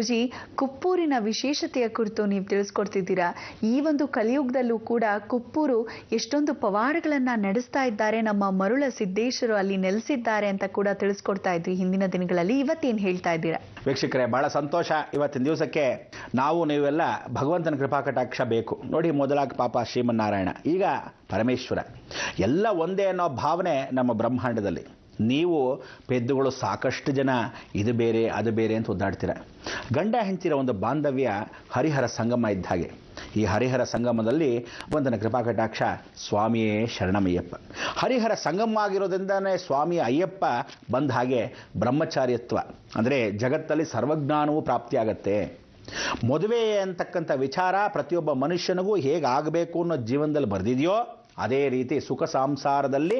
ಗುರುಜಿ, ಕುಪ್ಪೂರಿನ ವಿಶೇಷತೆಯ ಕುರಿತು ನೀವು ತಿಳಿಸ್ಕೊಡ್ತಿದ್ದೀರಾ. ಈ ಒಂದು ಕಲಿಯುಗದಲ್ಲೂ ಕೂಡ ಕುಪ್ಪೂರು ಎಷ್ಟೊಂದು ಪವಾಡಗಳನ್ನ ನಡೆಸ್ತಾ ಇದ್ದಾರೆ, ನಮ್ಮ ಮರುಳ ಸಿದ್ದೇಶ್ವರು ಅಲ್ಲಿ ನೆಲೆಸಿದ್ದಾರೆ ಅಂತ ಕೂಡ ತಿಳಿಸ್ಕೊಡ್ತಾ ಇದ್ರಿ ಹಿಂದಿನ ದಿನಗಳಲ್ಲಿ. ಇವತ್ತೇನು ಹೇಳ್ತಾ ಇದ್ದೀರಾ? ವೀಕ್ಷಕರೇ, ಬಹಳ ಸಂತೋಷ. ಇವತ್ತಿನ ದಿವಸಕ್ಕೆ ನಾವು ನೀವೆಲ್ಲ ಭಗವಂತನ ಕೃಪಾಕಟಾಕ್ಷ ಬೇಕು ನೋಡಿ. ಮೊದಲಾಗಿ ಪಾಪ ಶ್ರೀಮನ್ನಾರಾಯಣ, ಈಗ ಪರಮೇಶ್ವರ, ಎಲ್ಲ ಒಂದೇ ಅನ್ನೋ ಭಾವನೆ ನಮ್ಮ ಬ್ರಹ್ಮಾಂಡದಲ್ಲಿ. ನೀವು ಪೆದ್ದುಗಳು ಸಾಕಷ್ಟು ಜನ ಇದು ಬೇರೆ ಅದು ಬೇರೆ ಅಂತ ಒದ್ದಾಡ್ತೀರ. ಗಂಡ ಹೆಂಡತಿರ ಒಂದು ಬಾಂಧವ್ಯ ಹರಿಹರ ಸಂಗಮ ಇದ್ದ ಹಾಗೆ. ಈ ಹರಿಹರ ಸಂಗಮದಲ್ಲಿ ಭಗವಂತನ ಕೃಪಾಕಟಾಕ್ಷ ಸ್ವಾಮಿಯೇ ಶರಣಮಯ್ಯಪ್ಪ. ಹರಿಹರ ಸಂಗಮ ಆಗಿರೋದ್ರಿಂದನೇ ಸ್ವಾಮಿ ಅಯ್ಯಪ್ಪ ಬಂದ ಹಾಗೆ ಬ್ರಹ್ಮಚಾರ್ಯತ್ವ ಅಂದರೆ ಜಗತ್ತಲ್ಲಿ ಸರ್ವಜ್ಞಾನವೂ ಪ್ರಾಪ್ತಿಯಾಗತ್ತೆ. ಮದುವೆ ಅಂತಕ್ಕಂಥ ವಿಚಾರ ಪ್ರತಿಯೊಬ್ಬ ಮನುಷ್ಯನಿಗೂ ಹೇಗಾಗಬೇಕು ಅನ್ನೋ ಜೀವನದಲ್ಲಿ ಬರೆದಿದೆಯೋ ಅದೇ ರೀತಿ ಸುಖ ಸಂಸಾರದಲ್ಲಿ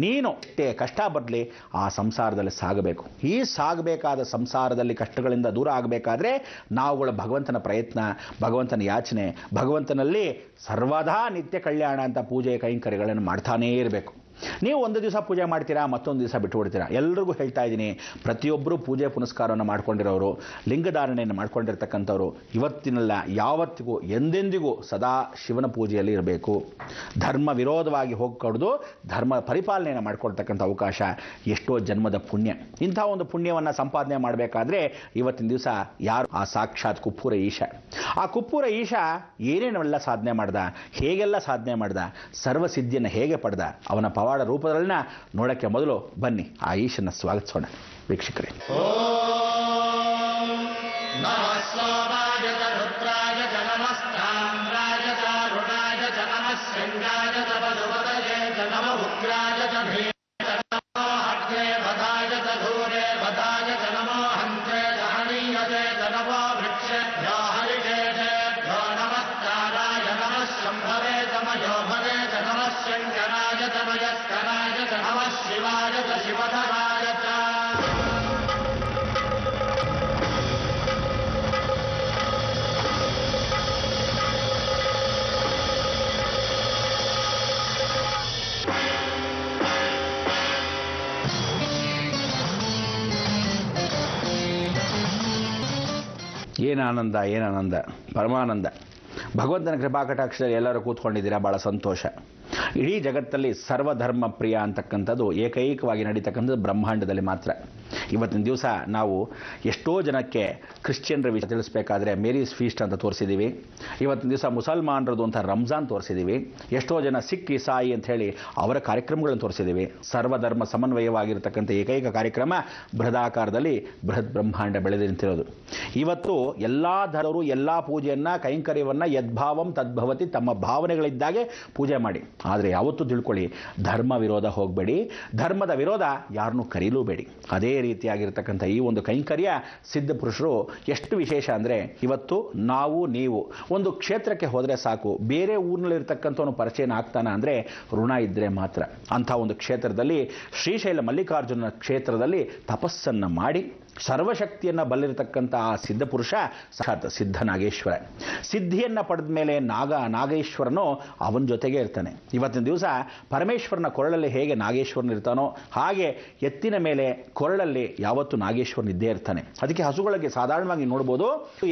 ನೀನು ಎಷ್ಟೇ ಕಷ್ಟ ಬರಲಿ ಆ ಸಂಸಾರದಲ್ಲಿ ಸಾಗಬೇಕು. ಈ ಸಾಗಬೇಕಾದ ಸಂಸಾರದಲ್ಲಿ ಕಷ್ಟಗಳಿಂದ ದೂರ ಆಗಬೇಕಾದ್ರೆ ನಾವುಗಳ ಭಗವಂತನ ಪ್ರಯತ್ನ, ಭಗವಂತನ ಯಾಚನೆ, ಭಗವಂತನಲ್ಲಿ ಸರ್ವದಾ ನಿತ್ಯ ಕಲ್ಯಾಣ ಅಂತ ಪೂಜೆ ಕೈಂಕರ್ಯಗಳನ್ನು ಮಾಡ್ತಾನೇ ಇರಬೇಕು. ನೀವು ಒಂದು ದಿವಸ ಪೂಜೆ ಮಾಡ್ತೀರಾ, ಮತ್ತೊಂದು ದಿವಸ ಬಿಟ್ಟುಬಿಡ್ತೀರಾ. ಎಲ್ರಿಗೂ ಹೇಳ್ತಾ ಇದ್ದೀನಿ, ಪ್ರತಿಯೊಬ್ಬರು ಪೂಜೆ ಪುನಸ್ಕಾರವನ್ನು ಮಾಡ್ಕೊಂಡಿರೋರು, ಲಿಂಗಧಾರಣೆಯನ್ನು ಮಾಡ್ಕೊಂಡಿರ್ತಕ್ಕಂಥವ್ರು ಇವತ್ತಿನಲ್ಲ ಯಾವತ್ತಿಗೂ ಎಂದೆಂದಿಗೂ ಸದಾ ಶಿವನ ಪೂಜೆಯಲ್ಲಿ ಇರಬೇಕು. ಧರ್ಮ ವಿರೋಧವಾಗಿ ಹೋಗ್ಕೊಡ್ದು ಧರ್ಮ ಪರಿಪಾಲನೆಯನ್ನು ಮಾಡ್ಕೊಳ್ತಕ್ಕಂಥ ಅವಕಾಶ ಎಷ್ಟೋ ಜನ್ಮದ ಪುಣ್ಯ. ಇಂಥ ಒಂದು ಪುಣ್ಯವನ್ನು ಸಂಪಾದನೆ ಮಾಡಬೇಕಾದ್ರೆ ಇವತ್ತಿನ ದಿವಸ ಯಾರು ಆ ಸಾಕ್ಷಾತ್ ಕುಪ್ಪೂರ ಈಶ. ಆ ಕುಪ್ಪೂರ ಈಶ ಏನೇನೆಲ್ಲ ಸಾಧನೆ ಮಾಡ್ದ, ಹೇಗೆಲ್ಲ ಸಾಧನೆ ಮಾಡ್ದ, ಸರ್ವಸಿದ್ಧಿಯನ್ನು ಹೇಗೆ ಪಡೆದ, ಅವನ ಪವಾಡ ರೂಪದಲ್ಲಿನ ನೋಡಕ್ಕೆ ಮೊದಲು ಬನ್ನಿ ಆ ಈಶನ ಸ್ವಾಗತಿಸೋಣ ವೀಕ್ಷಕರೇ. ಏನಾನಂದ, ಏನಾನಂದ, ಪರಮಾನಂದ. ಭಗವಂತನ ಕೃಪಾಕಟಾಕ್ಷದಲ್ಲಿ ಎಲ್ಲರೂ ಕೂತ್ಕೊಂಡಿದ್ದೀರಾ, ಭಾಳ ಸಂತೋಷ. ಇಡೀ ಜಗತ್ತಲ್ಲಿ ಸರ್ವಧರ್ಮ ಪ್ರಿಯ ಅಂತಕ್ಕಂಥದ್ದು ಏಕೈಕವಾಗಿ ನಡೀತಕ್ಕಂಥದ್ದು ಬ್ರಹ್ಮಾಂಡದಲ್ಲಿ ಮಾತ್ರ. ಇವತ್ತಿನ ದಿವಸ ನಾವು ಎಷ್ಟೋ ಜನಕ್ಕೆ ಕ್ರಿಶ್ಚಿಯನ್ರ ವಿಷಯ ತಿಳಿಸ್ಬೇಕಾದ್ರೆ ಮೇರೀಸ್ ಫೀಸ್ಟ್ ಅಂತ ತೋರಿಸಿದ್ದೀವಿ. ಇವತ್ತಿನ ದಿವಸ ಮುಸಲ್ಮಾನರದು ಅಂತ ರಂಜಾನ್ ತೋರಿಸಿದ್ದೀವಿ. ಎಷ್ಟೋ ಜನ ಸಿಖ್ ಇಸಾಯಿ ಅಂತ ಹೇಳಿ ಅವರ ಕಾರ್ಯಕ್ರಮಗಳನ್ನು ತೋರಿಸಿದ್ದೀವಿ. ಸರ್ವಧರ್ಮ ಸಮನ್ವಯವಾಗಿರ್ತಕ್ಕಂಥ ಏಕೈಕ ಕಾರ್ಯಕ್ರಮ ಬೃಹದಾಕಾರದಲ್ಲಿ ಬೃಹತ್ ಬ್ರಹ್ಮಾಂಡ ಬೆಳೆದು ನಿಂತಿರೋದು. ಇವತ್ತು ಎಲ್ಲ ಧರರು ಎಲ್ಲ ಪೂಜೆಯನ್ನು ಕೈಂಕರ್ಯವನ್ನು ಯದ್ಭಾವಂ ತದ್ಭವತಿ, ತಮ್ಮ ಭಾವನೆಗಳಿದ್ದಾಗೆ ಪೂಜೆ ಮಾಡಿ. ಆದರೆ ಯಾವತ್ತೂ ತಿಳ್ಕೊಳ್ಳಿ, ಧರ್ಮ ವಿರೋಧ ಹೋಗಬೇಡಿ, ಧರ್ಮದ ವಿರೋಧ ಯಾರನ್ನೂ ಕರೀಲೂಬೇಡಿ. ಅದೇ ರೀತಿಯಾಗಿರ್ತಕ್ಕಂಥ ಈ ಒಂದು ಕೈಂಕರ್ಯ ಸಿದ್ಧ ಪುರುಷರು ಎಷ್ಟು ವಿಶೇಷ ಅಂದರೆ, ಇವತ್ತು ನಾವು ನೀವು ಒಂದು ಕ್ಷೇತ್ರಕ್ಕೆ ಹೋದರೆ ಸಾಕು, ಬೇರೆ ಊರಿನಲ್ಲಿರ್ತಕ್ಕಂಥವನು ಪರಿಚಯನ ಆಗ್ತಾನ ಅಂದರೆ ಋಣ ಇದ್ದರೆ ಮಾತ್ರ. ಅಂಥ ಒಂದು ಕ್ಷೇತ್ರದಲ್ಲಿ ಶ್ರೀಶೈಲ ಮಲ್ಲಿಕಾರ್ಜುನ ಕ್ಷೇತ್ರದಲ್ಲಿ ತಪಸ್ಸನ್ನು ಮಾಡಿ ಸರ್ವಶಕ್ತಿಯನ್ನು ಬಲ್ಲಿರತಕ್ಕಂಥ ಆ ಸಿದ್ಧ ಪುರುಷ ಸಾಕ್ಷಾತ್ ಸಿದ್ಧ ನಾಗೇಶ್ವರ. ಸಿದ್ಧಿಯನ್ನು ಪಡೆದ ಮೇಲೆ ನಾಗೇಶ್ವರನು ಅವನ ಜೊತೆಗೆ ಇರ್ತಾನೆ. ಇವತ್ತಿನ ದಿವಸ ಪರಮೇಶ್ವರನ ಕೊರಳಲ್ಲಿ ಹೇಗೆ ನಾಗೇಶ್ವರನ ಇರ್ತಾನೋ ಹಾಗೆ ಎತ್ತಿನ ಮೇಲೆ ಕೊರಳಲ್ಲಿ ಯಾವತ್ತೂ ನಾಗೇಶ್ವರನ ಇದ್ದೇ ಇರ್ತಾನೆ. ಅದಕ್ಕೆ ಹಸುಗಳಿಗೆ ಸಾಧಾರಣವಾಗಿ ನೋಡ್ಬೋದು,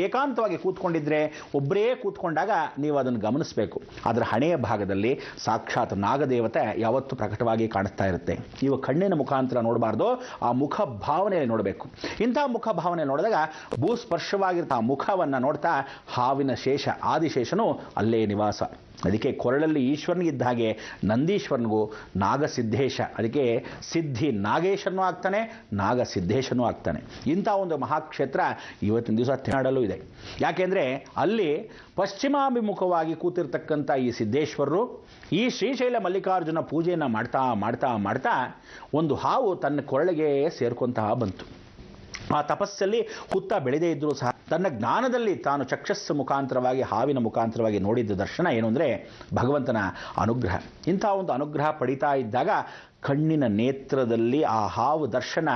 ಏಕಾಂತವಾಗಿ ಕೂತ್ಕೊಂಡಿದ್ರೆ ಒಬ್ಬರೇ ಕೂತ್ಕೊಂಡಾಗ ನೀವು ಅದನ್ನು ಗಮನಿಸಬೇಕು. ಅದರ ಹಣೆಯ ಭಾಗದಲ್ಲಿ ಸಾಕ್ಷಾತ್ ನಾಗದೇವತೆ ಯಾವತ್ತೂ ಪ್ರಕಟವಾಗಿ ಕಾಣಿಸ್ತಾ ಇರುತ್ತೆ. ಇವು ಕಣ್ಣಿನ ಮುಖಾಂತರ ನೋಡಬಾರ್ದು, ಆ ಮುಖ ಭಾವನೆಯಲ್ಲಿ ನೋಡಬೇಕು. ಇಂಥ ಮುಖ ಭಾವನೆ ನೋಡಿದಾಗ ಭೂಸ್ಪರ್ಶವಾಗಿರ್ತ ಮುಖವನ್ನು ನೋಡ್ತಾ ಹಾವಿನ ಶೇಷ ಆದಿಶೇಷನು ಅಲ್ಲೇ ನಿವಾಸ. ಅದಕ್ಕೆ ಕೊರಳಲ್ಲಿ ಈಶ್ವರನಿಗಿದ್ದ ಹಾಗೆ ನಂದೀಶ್ವರನಿಗೂ ನಾಗಸಿದ್ದೇಶ, ಅದಕ್ಕೆ ಸಿದ್ಧಿ ನಾಗೇಶನೂ ಆಗ್ತಾನೆ, ನಾಗಸಿದ್ದೇಶನೂ ಆಗ್ತಾನೆ. ಇಂಥ ಒಂದು ಮಹಾಕ್ಷೇತ್ರ ಇವತ್ತಿನ ದಿವಸ ತಮಿಳುನಾಡಲ್ಲೂ ಇದೆ. ಯಾಕೆಂದರೆ ಅಲ್ಲಿ ಪಶ್ಚಿಮಾಭಿಮುಖವಾಗಿ ಕೂತಿರ್ತಕ್ಕಂಥ ಈ ಸಿದ್ದೇಶ್ವರರು ಈ ಶ್ರೀಶೈಲ ಮಲ್ಲಿಕಾರ್ಜುನ ಪೂಜೆಯನ್ನು ಮಾಡ್ತಾ ಮಾಡ್ತಾ ಮಾಡ್ತಾ ಒಂದು ಹಾವು ತನ್ನ ಕೊರಳಿಗೆ ಸೇರ್ಕೊಂತಹ ಬಂತು. ಆ ತಪಸ್ಸಲ್ಲಿ ಹುತ್ತ ಬೆಳೆದೇ ಇದ್ದರೂ ಸಹ ತನ್ನ ಜ್ಞಾನದಲ್ಲಿ ತಾನು ಚಕ್ಷಸ್ಸು ಮುಖಾಂತರವಾಗಿ ಹಾವಿನ ಮುಖಾಂತರವಾಗಿ ನೋಡಿದ್ದ ದರ್ಶನ ಏನು ಅಂದರೆ ಭಗವಂತನ ಅನುಗ್ರಹ. ಇಂಥ ಒಂದು ಅನುಗ್ರಹ ಪಡಿತಾ ಇದ್ದಾಗ ಕಣ್ಣಿನ ನೇತ್ರದಲ್ಲಿ ಆ ಹಾವು ದರ್ಶನ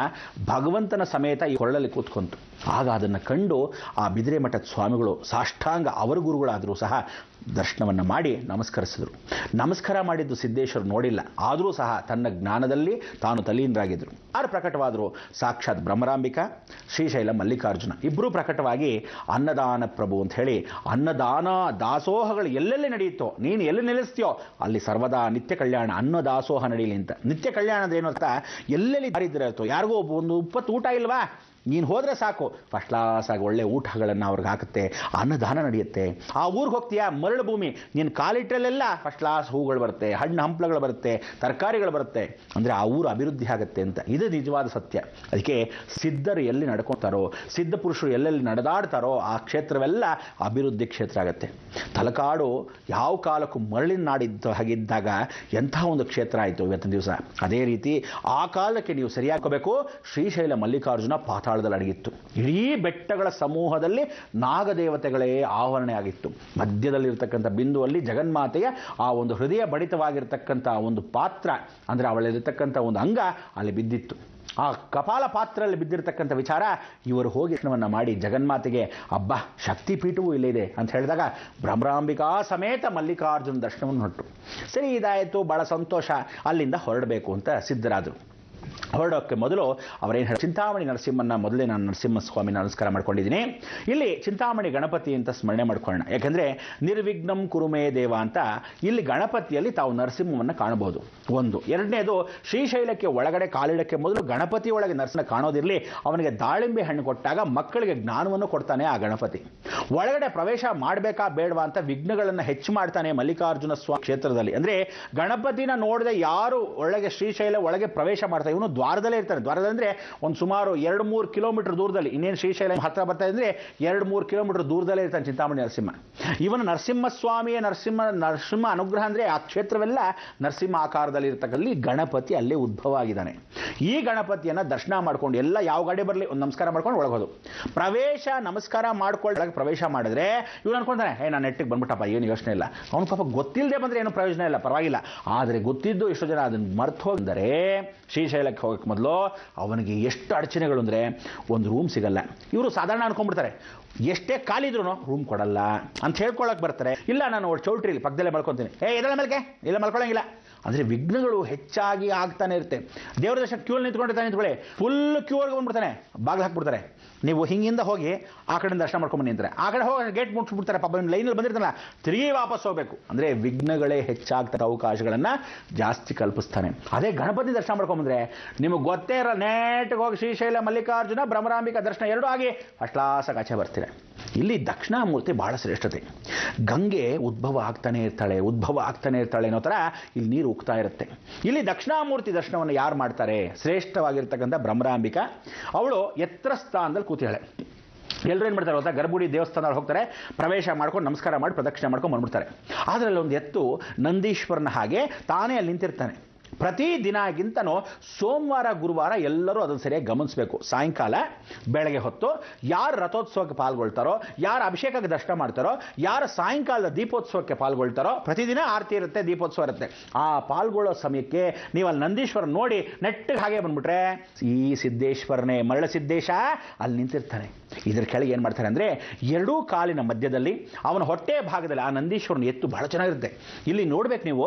ಭಗವಂತನ ಸಮೇತ ಈ ಹೊರಳಲ್ಲಿ ಕೂತ್ಕೊಂತು. ಆಗ ಅದನ್ನು ಕಂಡು ಆ ಬಿದಿರೆ ಮಠದ ಸ್ವಾಮಿಗಳು ಸಾಷ್ಟಾಂಗ ಅವರ ಗುರುಗಳಾದರೂ ಸಹ ದರ್ಶನವನ್ನು ಮಾಡಿ ನಮಸ್ಕರಿಸಿದರು. ನಮಸ್ಕಾರ ಮಾಡಿದ್ದು ಸಿದ್ದೇಶ್ವರು ನೋಡಿಲ್ಲ, ಆದರೂ ಸಹ ತನ್ನ ಜ್ಞಾನದಲ್ಲಿ ತಾನು ತಲ್ಲೀನರಾಗಿದ್ದರು. ಯಾರು ಪ್ರಕಟವಾದರು? ಸಾಕ್ಷಾತ್ ಬ್ರಹ್ಮರಾಂಬಿಕಾ, ಶ್ರೀಶೈಲ ಮಲ್ಲಿಕಾರ್ಜುನ ಇಬ್ಬರೂ ಪ್ರಕಟವಾಗಿ ಅನ್ನದಾನ ಪ್ರಭು ಅಂತ ಹೇಳಿ, ಅನ್ನದಾನ ದಾಸೋಹಗಳು ಎಲ್ಲೆಲ್ಲಿ ನಡೆಯುತ್ತೋ, ನೀನು ಎಲ್ಲಿ ನೆಲೆಸ್ತೀಯೋ ಅಲ್ಲಿ ಸರ್ವದಾ ನಿತ್ಯ ಕಲ್ಯಾಣ, ಅನ್ನ ದಾಸೋಹ ನಡೆಯಲಿ ಅಂತ. ನಿತ್ಯ ಕಲ್ಯಾಣ ಅಂದ್ರೆ ಏನು ಅಂತ, ಎಲ್ಲೆಲ್ಲಿ ದಾರಿದ್ರೆ ಇರ್ತೋ, ಯಾರಿಗೂ ಒಂದು ಉಪ್ಪತ್ತು ಊಟ ಇಲ್ವಾ, ನೀನು ಹೋದರೆ ಸಾಕು ಫಸ್ಟ್ ಕ್ಲಾಸ್ ಆಗಿ ಒಳ್ಳೆ ಊಟಗಳನ್ನು ಅವ್ರಿಗೆ ಹಾಕುತ್ತೆ, ಅನ್ನದಾನ ನಡೆಯುತ್ತೆ. ಆ ಊರಿಗೆ ಹೋಗ್ತೀಯಾ, ಮರಳು ಭೂಮಿ, ನೀನು ಕಾಲಿಟ್ಟಲ್ಲೆಲ್ಲ ಫಸ್ಟ್ ಕ್ಲಾಸ್ ಹೂಗಳು ಬರುತ್ತೆ, ಹಣ್ಣು ಹಂಪಲಗಳು ಬರುತ್ತೆ, ತರಕಾರಿಗಳು ಬರುತ್ತೆ. ಅಂದರೆ ಆ ಊರು ಅಭಿವೃದ್ಧಿ ಆಗುತ್ತೆ ಅಂತ. ಇದು ನಿಜವಾದ ಸತ್ಯ. ಅದಕ್ಕೆ ಸಿದ್ಧರು ಎಲ್ಲಿ ನಡ್ಕೊತಾರೋ, ಸಿದ್ಧ ಪುರುಷರು ಎಲ್ಲೆಲ್ಲಿ ನಡೆದಾಡ್ತಾರೋ ಆ ಕ್ಷೇತ್ರವೆಲ್ಲ ಅಭಿವೃದ್ಧಿ ಕ್ಷೇತ್ರ ಆಗುತ್ತೆ. ತಲಕಾಡು ಯಾವ ಕಾಲಕ್ಕೂ ಮರಳಿನ ನಾಡಿದ್ದ ಹಾಗಿದ್ದಾಗ ಎಂಥ ಒಂದು ಕ್ಷೇತ್ರ ಆಯಿತು ಇವತ್ತಿನ ದಿವಸ. ಅದೇ ರೀತಿ ಆ ಕಾಲಕ್ಕೆ ನೀವು ಸರಿಯಾಗಬೇಕು. ಶ್ರೀಶೈಲ ಮಲ್ಲಿಕಾರ್ಜುನ ಪಾತಾಳದಲ್ಲಿ ಅಡಗಿತ್ತು. ಇಡೀ ಬೆಟ್ಟಗಳ ಸಮೂಹದಲ್ಲಿ ನಾಗದೇವತೆಗಳೇ ಆವರಣೆ ಆಗಿತ್ತು. ಮಧ್ಯದಲ್ಲಿರ್ತಕ್ಕಂಥ ಬಿಂದುವಲ್ಲಿ ಜಗನ್ಮಾತೆಯ ಆ ಒಂದು ಹೃದಯ ಬಡಿತವಾಗಿರ್ತಕ್ಕಂಥ ಒಂದು ಪಾತ್ರ, ಅಂದರೆ ಅವಳಲ್ಲಿರ್ತಕ್ಕಂಥ ಒಂದು ಅಂಗ ಅಲ್ಲಿ ಬಿದ್ದಿತ್ತು. ಆ ಕಪಾಲ ಪಾತ್ರೆಯಲ್ಲಿ ಬಿದ್ದಿರತಕ್ಕಂಥ ವಿಚಾರ ಇವರು ಹೋಗಿ ದರ್ಶನವನ್ನು ಮಾಡಿ ಜಗನ್ಮಾತೆಗೆ ಅಬ್ಬಾ ಶಕ್ತಿಪೀಠವೂ ಇಲ್ಲಿದೆ ಅಂತ ಹೇಳಿದಾಗ ಭ್ರಮರಾಂಬಿಕಾ ಸಮೇತ ಮಲ್ಲಿಕಾರ್ಜುನ ದರ್ಶನವನ್ನು ಹೊರಟು. ಸರಿ, ಇದಾಯಿತು, ಭಾಳ ಸಂತೋಷ. ಅಲ್ಲಿಂದ ಹೊರಡಬೇಕು ಅಂತ ಸಿದ್ಧರಾದರು. ಹೊರಡೋಕ್ಕೆ ಮೊದಲು ಅವರೇನು ಹೇಳಿ, ಚಿಂತಾಮಣಿ ನರಸಿಂಹನ ಮೊದಲೇ ನಾನು ನರಸಿಂಹಸ್ವಾಮಿ ನಮಸ್ಕಾರ ಮಾಡ್ಕೊಂಡಿದ್ದೀನಿ. ಇಲ್ಲಿ ಚಿಂತಾಮಣಿ ಗಣಪತಿ ಅಂತ ಸ್ಮರಣೆ ಮಾಡ್ಕೊಳ್ಳೋಣ. ಯಾಕೆಂದರೆ ನಿರ್ವಿಘ್ನಂ ಕುರುಮೇ ದೇವ ಅಂತ ಇಲ್ಲಿ ಗಣಪತಿಯಲ್ಲಿ ತಾವು ನರಸಿಂಹವನ್ನು ಕಾಣಬಹುದು. ಒಂದು. ಎರಡನೇದು, ಶ್ರೀಶೈಲಕ್ಕೆ ಒಳಗಡೆ ಕಾಲಿಡಕ್ಕೆ ಮೊದಲು ಗಣಪತಿ ಒಳಗೆ ನರಸಿಂಹ ಕಾಣೋದಿರಲಿ, ಅವನಿಗೆ ದಾಳಿಂಬೆ ಹಣ್ಣು ಕೊಟ್ಟಾಗ ಮಕ್ಕಳಿಗೆ ಜ್ಞಾನವನ್ನು ಕೊಡ್ತಾನೆ ಆ ಗಣಪತಿ. ಒಳಗಡೆ ಪ್ರವೇಶ ಮಾಡಬೇಕಾ ಬೇಡವಾ ಅಂತ ವಿಘ್ನಗಳನ್ನು ಹೆಚ್ಚು ಮಾಡ್ತಾನೆ ಮಲ್ಲಿಕಾರ್ಜುನ ಸ್ವಾಮಿ ಕ್ಷೇತ್ರದಲ್ಲಿ. ಅಂದರೆ ಗಣಪತಿನ ನೋಡದೆ ಯಾರು ಒಳಗೆ ಶ್ರೀಶೈಲ ಒಳಗೆ ಪ್ರವೇಶ ಮಾಡ್ತಾರೆ, ಇವನು ದ್ವಾರದಲ್ಲೇ ಇರ್ತಾನೆ. ದ್ವಾರದಂದ್ರೆ ಒಂದು ಸುಮಾರು 2-3 ಕಿಲೋಮೀಟರ್ ದೂರದಲ್ಲಿ, ಇನ್ನೇನು ಶ್ರೀಶೈಲ ಹತ್ರ ಬರ್ತಾ ಇದ್ರೆ 2-3 ಕಿಲೋಮೀಟರ್ ದೂರದಲ್ಲೇ ಇರ್ತಾನೆ ಚಿಂತಾಮಣಿ ನರಸಿಂಹ. ಇವನು ನರಸಿಂಹಸ್ವಾಮಿಯ ನರಸಿಂಹ ಅನುಗ್ರಹ ಅಂದರೆ ಆ ಕ್ಷೇತ್ರವೆಲ್ಲ ನರಸಿಂಹ ಆಕಾರದಲ್ಲಿ ಇರ್ತಕ್ಕಲ್ಲಿ ಗಣಪತಿ ಅಲ್ಲೇ ಉದ್ಭವ ಆಗಿದ್ದಾನೆ. ಈ ಗಣಪತಿಯನ್ನು ದರ್ಶನ ಮಾಡ್ಕೊಂಡು ಎಲ್ಲ ಯಾವ ಗಾಡಿ ಬರಲಿ ಒಂದು ನಮಸ್ಕಾರ ಮಾಡ್ಕೊಂಡು ಒಳಗೋದು. ಪ್ರವೇಶ ನಮಸ್ಕಾರ ಮಾಡ್ಕೊಳ್ಳೋಕೆ ಪ್ರವೇಶ ಮಾಡಿದ್ರೆ ಇವನು ಅನ್ಕೊಂತಾನೆ, ನಾನು ನೆಟ್ಟಿಗೆ ಬಂದ್ಬಿಟ್ಟಪ್ಪ, ಏನು ಯೋಚನೆ ಇಲ್ಲ. ಅವನು ಪಾಪ ಗೊತ್ತಿಲ್ಲದೆ ಬಂದರೆ ಏನು ಪ್ರಯೋಜನ ಇಲ್ಲ, ಪರವಾಗಿಲ್ಲ. ಆದರೆ ಗೊತ್ತಿದ್ದು ಎಷ್ಟೋ ಜನ ಅದನ್ನು ಮರ್ತು ಹೋಗಿದ್ದಾರೆ. ಶ್ರೀಶೈಲಕ್ಕೆ ಹೋಗಕ್ಕೆ ಮೊದಲು ಅವನಿಗೆ ಎಷ್ಟು ಅಡಚಣೆಗಳು ಅಂದರೆ, ಒಂದು ರೂಮ್ ಸಿಗಲ್ಲ. ಇವರು ಸಾಧಾರಣ ಅನ್ಕೊಂಡ್ಬಿಡ್ತಾರೆ, ಎಷ್ಟೇ ಕಾಲಿದ್ರು ರೂಮ್ ಕೊಡಲ್ಲ ಅಂತ ಹೇಳ್ಕೊಳಕ್ಕೆ ಬರ್ತಾರೆ. ಇಲ್ಲ, ನಾನು ಚೌಟ್ರಿಲಿ ಪಕ್ಕದಲ್ಲೇ ಮಲ್ಕೊತೀನಿ, ಇದೆಲ್ಲ ಮೇಲ್ಕೆ ಇಲ್ಲ ಮಲ್ಕೊಳ್ಳೋಂಗಿಲ್ಲ. ಅಂದರೆ ವಿಘ್ನಗಳು ಹೆಚ್ಚಾಗಿ ಆಗ್ತಾನೆ ಇರುತ್ತೆ. ದೇವರ ದರ್ಶನ ಕ್ಯೂಲ್ ನಿಂತ್ಕೊಂಡಿರ್ತಾನೆ, ನಿಂತ್ಕೊಳ್ಳಿ, ಫುಲ್ ಕ್ಯೂವರ್ಗೆ ಬಂದ್ಬಿಡ್ತಾನೆ, ಬಾಗಿಲು ಹಾಕ್ಬಿಡ್ತಾರೆ. ನೀವು ಹಿಂಗಿಂದ ಹೋಗಿ ಆ ಕಡೆಯಿಂದ ದರ್ಶನ ಮಾಡ್ಕೊಂಡು ನಿಂತಾರೆ, ಆ ಕಡೆ ಹೋಗಿ ಗೇಟ್ ಮುಟ್ಸ್ಬಿಡ್ತಾರೆ. ಪಾಪ ಲೈನಲ್ಲಿ ಬಂದಿರ್ತಾನಲ್ಲ, ತಿರುಗಿ ವಾಪಸ್ ಹೋಗಬೇಕು. ಅಂದರೆ ವಿಘ್ನಗಳೇ ಹೆಚ್ಚಾಗ್ತಾರೆ, ಅವಕಾಶಗಳನ್ನು ಜಾಸ್ತಿ ಕಲ್ಪಿಸ್ತಾನೆ. ಅದೇ ಗಣಪತಿ ದರ್ಶನ ಮಾಡ್ಕೊಂಬಂದ್ರೆ ನಿಮಗೆ ಗೊತ್ತೇ ಇರೋ ನೇಟಿಗೆ ಹೋಗಿ ಶ್ರೀಶೈಲ ಮಲ್ಲಿಕಾರ್ಜುನ ಬ್ರಹ್ಮರಾಂಬಿಕಾ ದರ್ಶನ ಎರಡೂ ಆಗಿ ಫಸ್ಟ್ ಕ್ಲಾಸಾಗಿ ಆಚೆ ಬರ್ತೀರ. ಇಲ್ಲಿ ದಕ್ಷಿಣಾಮೂರ್ತಿ ಬಹಳ ಶ್ರೇಷ್ಠತೆ. ಗಂಗೆ ಉದ್ಭವ ಆಗ್ತಾನೆ ಇರ್ತಾಳೆ ಅನ್ನೋ ಥರ ಇಲ್ಲಿ ನೀರು ಉಕ್ತಾ ಇರುತ್ತೆ. ಇಲ್ಲಿ ದಕ್ಷಿಣಾಮೂರ್ತಿ ದರ್ಶನವನ್ನು ಯಾರು ಮಾಡ್ತಾರೆ? ಶ್ರೇಷ್ಠವಾಗಿರ್ತಕ್ಕಂಥ ಬ್ರಹ್ಮರಾಂಬಿಕಾ. ಅವಳು ಎತ್ತರ ಸ್ಥಾನದಲ್ಲಿ ಕೂತಿದ್ದಾಳೆ. ಎಲ್ಲರೂ ಏನು ಮಾಡ್ತಾರೆ ಗೊತ್ತಾ, ಗರ್ಭಗುಡಿ ದೇವಸ್ಥಾನದಲ್ಲಿ ಹೋಗ್ತಾರೆ, ಪ್ರವೇಶ ಮಾಡ್ಕೊಂಡು ನಮಸ್ಕಾರ ಮಾಡಿ ಪ್ರದಕ್ಷಿಣೆ ಮಾಡ್ಕೊಂಡು ಬಂದ್ಬಿಡ್ತಾರೆ. ಅದರಲ್ಲಿ ಒಂದು ಎತ್ತು ನಂದೀಶ್ವರನ ಹಾಗೆ ತಾನೇ ಅಲ್ಲಿ ನಿಂತಿರ್ತಾನೆ. ಪ್ರತಿ ದಿನಗಿಂತನೂ ಸೋಮವಾರ ಗುರುವಾರ ಎಲ್ಲರೂ ಅದನ್ನು ಸರಿಯಾಗಿ ಗಮನಿಸಬೇಕು. ಸಾಯಂಕಾಲ ಬೆಳಗ್ಗೆ ಹೊತ್ತು ಯಾರು ರಥೋತ್ಸವಕ್ಕೆ ಪಾಲ್ಗೊಳ್ತಾರೋ, ಯಾರು ಅಭಿಷೇಕಕ್ಕೆ ದರ್ಶನ ಮಾಡ್ತಾರೋ, ಯಾರು ಸಾಯಂಕಾಲದ ದೀಪೋತ್ಸವಕ್ಕೆ ಪಾಲ್ಗೊಳ್ತಾರೋ, ಪ್ರತಿದಿನ ಆರತಿ ಇರುತ್ತೆ, ದೀಪೋತ್ಸವ ಇರುತ್ತೆ. ಆ ಪಾಲ್ಗೊಳ್ಳೋ ಸಮಯಕ್ಕೆ ನೀವು ಅಲ್ಲಿ ನಂದೀಶ್ವರ ನೋಡಿ ನೆಟ್ಟಿಗೆ ಹಾಗೆ ಬಂದ್ಬಿಟ್ರೆ ಈ ಸಿದ್ದೇಶ್ವರನೇ ಮರಳ ಸಿದ್ದೇಶ ಅಲ್ಲಿ ನಿಂತಿರ್ತಾನೆ. ಇದರ ಕೆಳಗೆ ಏನು ಮಾಡ್ತಾರೆ ಅಂದರೆ, ಎರಡೂ ಕಾಲಿನ ಮಧ್ಯದಲ್ಲಿ ಅವನ ಹೊಟ್ಟೆ ಭಾಗದಲ್ಲಿ ಆ ನಂದೀಶ್ವರನ ಎತ್ತು ಬಹಳ ಚೆನ್ನಾಗಿರುತ್ತೆ. ಇಲ್ಲಿ ನೋಡ್ಬೇಕು ನೀವು,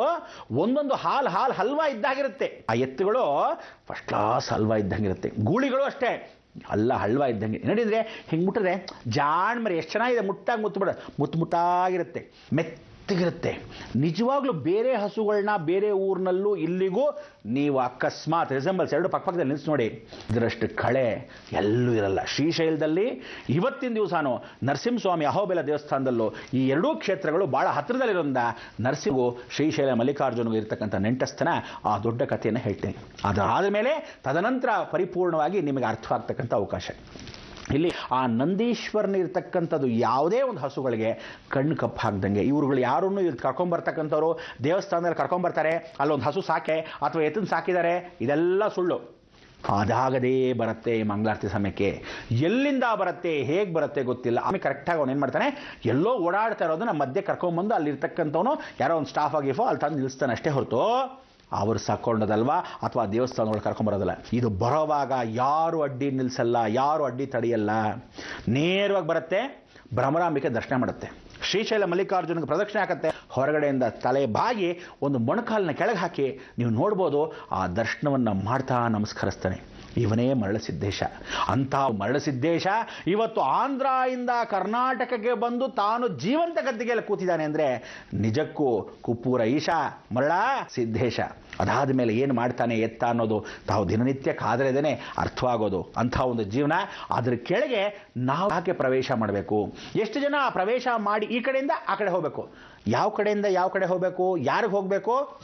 ಒಂದೊಂದು ಹಲ್ವಾ ಇದ್ದಾಗಿರುತ್ತೆ. ಆ ಎತ್ತುಗಳು ಫಸ್ಟ್ ಕ್ಲಾಸ್ ಹಲ್ವಾ ಇದ್ದಂಗಿರುತ್ತೆ. ಗೂಳಿಗಳು ಅಷ್ಟೇ ಅಲ್ಲ, ಹಲ್ವಾ ಇದ್ದಂಗೆ. ನೋಡಿದ್ರೆ ಹಿಂಗೆ ಮುಟ್ಟಿದ್ರೆ ಜಾಣ್ ಮರಿ ಎಷ್ಟು ಚೆನ್ನಾಗಿದೆ, ಮುಟ್ಟಾಗಿರುತ್ತೆ, ಮೆತ್ತಗಿರುತ್ತೆ. ನಿಜವಾಗ್ಲೂ ಬೇರೆ ಹಸುಗಳನ್ನ ಬೇರೆ ಊರಿನಲ್ಲೂ ಇಲ್ಲಿಗೂ ನೀವು ಅಕಸ್ಮಾತ್ ರಿಸೆಂಬಲ್ಸ್ ಎರಡು ಪಕ್ಕದಲ್ಲಿ ನಿಲ್ಲಿಸಿ ನೋಡಿ, ಇದರಷ್ಟು ಕಳೆ ಎಲ್ಲೂ ಇರಲ್ಲ. ಶ್ರೀಶೈಲದಲ್ಲಿ ಇವತ್ತಿನ ದಿವಸನೂ ನರಸಿಂಹಸ್ವಾಮಿ ಅಹೋಬೆಲ ದೇವಸ್ಥಾನದಲ್ಲೂ ಈ ಎರಡೂ ಕ್ಷೇತ್ರಗಳು ಭಾಳ ಹತ್ತಿರದಲ್ಲಿರೋದ್ರಿಂದ ನರಸಿಂಹಗೂ ಶ್ರೀಶೈಲ ಮಲ್ಲಿಕಾರ್ಜುನಿಗೂ ಇರತಕ್ಕಂಥ ನೆಂಟಸ್ಥನ ಆ ದೊಡ್ಡ ಕಥೆಯನ್ನು ಹೇಳ್ತೀನಿ. ಅದಾದ ಮೇಲೆ ತದನಂತರ ಪರಿಪೂರ್ಣವಾಗಿ ನಿಮಗೆ ಅರ್ಥವಾಗ್ತಕ್ಕಂಥ ಅವಕಾಶ. ಇಲ್ಲಿ ಆ ನಂದೀಶ್ವರನ ಇರ್ತಕ್ಕಂಥದ್ದು ಯಾವುದೇ ಒಂದು ಹಸುಗಳಿಗೆ ಕಣ್ಣು ಕಪ್ಪು ಹಾಕ್ದಂಗೆ, ಇವ್ರುಗಳು ಯಾರನ್ನು ಕರ್ಕೊಂಬರ್ತಕ್ಕಂಥವ್ರು ದೇವಸ್ಥಾನದಲ್ಲಿ ಕರ್ಕೊಂಬರ್ತಾರೆ, ಅಲ್ಲೊಂದು ಹಸು ಸಾಕೆ ಅಥವಾ ಎತ್ತನ್ನು ಸಾಕಿದ್ದಾರೆ, ಇದೆಲ್ಲ ಸುಳ್ಳು. ಅದಾಗದೇ ಬರುತ್ತೆ ಮಂಗಳಾರತಿ ಸಮಯಕ್ಕೆ. ಎಲ್ಲಿಂದ ಬರುತ್ತೆ, ಹೇಗೆ ಬರುತ್ತೆ ಗೊತ್ತಿಲ್ಲ. ಆಮೇಲೆ ಕರೆಕ್ಟಾಗಿ ಅವನು ಏನು ಮಾಡ್ತಾನೆ, ಎಲ್ಲೋ ಓಡಾಡ್ತಾ ಇರೋದನ್ನ ಮಧ್ಯೆ ಕರ್ಕೊಂಬಂದು ಅಲ್ಲಿರ್ತಕ್ಕಂಥವನು ಯಾರೋ ಒಂದು ಸ್ಟಾಫ್ ಆಗಿಫೋ ಅಲ್ಲಿ ತಂದು ನಿಲ್ಲಿಸ್ತಾನೆ ಅಷ್ಟೇ ಹೊರತು ಅವರು ಸಾಕೊಂಡದಲ್ವಾ ಅಥವಾ ದೇವಸ್ಥಾನಗಳು ಕರ್ಕೊಂಬರೋದಲ್ಲ. ಇದು ಬರೋವಾಗ ಯಾರು ಅಡ್ಡಿ ನಿಲ್ಲಿಸಲ್ಲ, ಯಾರು ಅಡ್ಡಿ ತಡೆಯಲ್ಲ, ನೇರವಾಗಿ ಬರುತ್ತೆ, ಭ್ರಮರಾಂಬಿಕೆ ದರ್ಶನ ಮಾಡುತ್ತೆ. ಶ್ರೀಶೈಲ ಮಲ್ಲಿಕಾರ್ಜುನಿಗೆ ಪ್ರದಕ್ಷಿಣೆ ಹಾಕತ್ತೆ, ಹೊರಗಡೆಯಿಂದ ತಲೆ ಬಾಗಿ ಒಂದು ಮೊಣಕಾಲನ್ನ ಕೆಳಗೆ ಹಾಕಿ ನೀವು ನೋಡ್ಬೋದು, ಆ ದರ್ಶನವನ್ನು ಮಾಡ್ತಾ ನಮಸ್ಕರಿಸ್ತಾನೆ. ಇವನೇ ಮರಳಸಿದ್ದೇಶ. ಅಂಥ ಮರಳಸಿದ್ದೇಶ ಇವತ್ತು ಆಂಧ್ರದಿಂದ ಕರ್ನಾಟಕಕ್ಕೆ ಬಂದು ತಾನು ಜೀವಂತ ಗದ್ದಿಗೆಯಲ್ಲಿ ಕೂತಿದ್ದಾನೆ ಅಂದರೆ ನಿಜಕ್ಕೂ ಕುಪ್ಪೂರ ಈಶಾ ಮರಳ ಸಿದ್ದೇಶ. ಅದಾದ ಮೇಲೆ ಏನು ಮಾಡ್ತಾನೆ ಎತ್ತ ಅನ್ನೋದು ತಾವು ದಿನನಿತ್ಯ ಕಾದರೇದೇನೆ ಅರ್ಥವಾಗೋದು. ಅಂಥ ಒಂದು ಜೀವನ. ಅದ್ರ ಕೆಳಗೆ ನಾವು ಯಾಕೆ ಪ್ರವೇಶ ಮಾಡಬೇಕು? ಎಷ್ಟು ಜನ ಪ್ರವೇಶ ಮಾಡಿ ಈ ಕಡೆಯಿಂದ ಆ ಕಡೆ ಹೋಗಬೇಕು? ಯಾವ ಕಡೆಯಿಂದ ಯಾವ ಕಡೆ ಹೋಗಬೇಕು? ಯಾರಿಗೆ ಹೋಗಬೇಕು?